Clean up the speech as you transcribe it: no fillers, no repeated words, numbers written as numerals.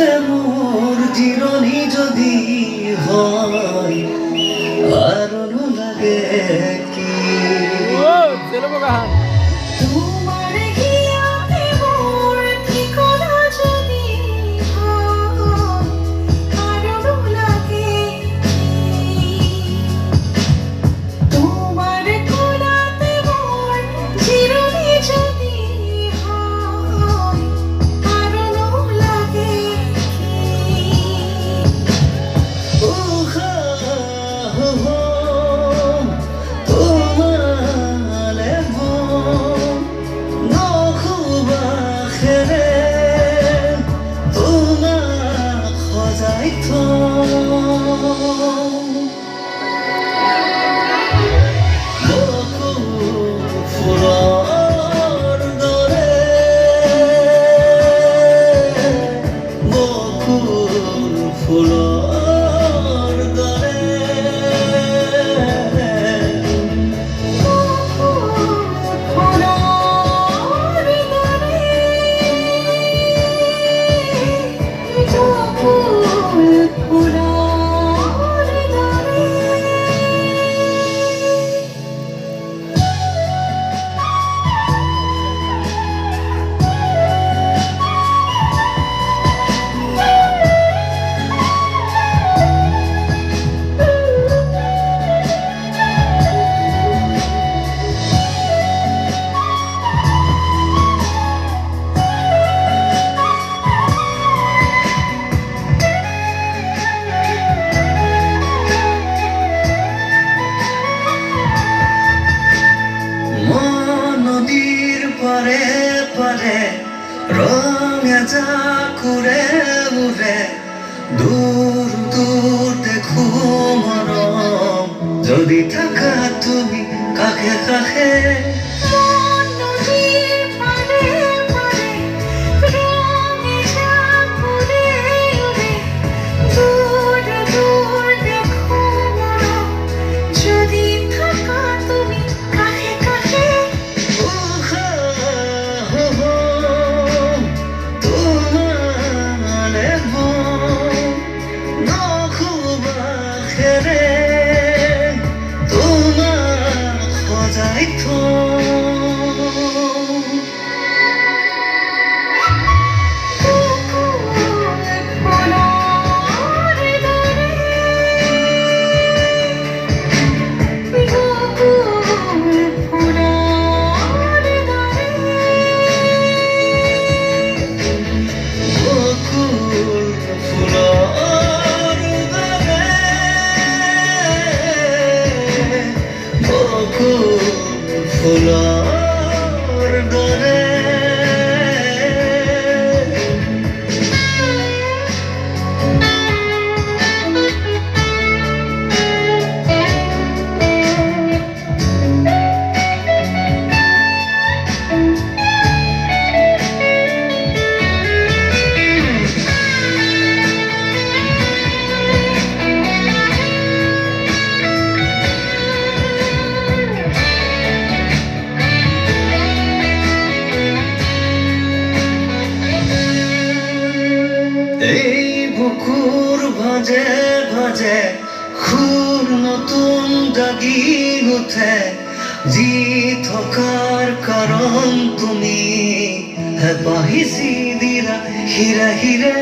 বুকুতে মোর জিরনি যদি হয় আর লাগে কি তোমার হিয়াতে মোর ঠিকানা যদি হয় আরো লাগে তোমার কোলাতে মোর চিরনি যদি হয় আরো লাগে ফুলৰ দৰে নদীর পারে পারে রঙে যা করে উড়ে দূর দূর দেখো মরম যদি থাকা তুমি কাছে কাছে ফুলৰ দৰে এই বুকুৰ ভাজে ভাজে খুব নতুন জাগি উঠে যি থকাৰ কাৰণ তুমি হেঁপাহিছি দিলা হিৰে হিৰে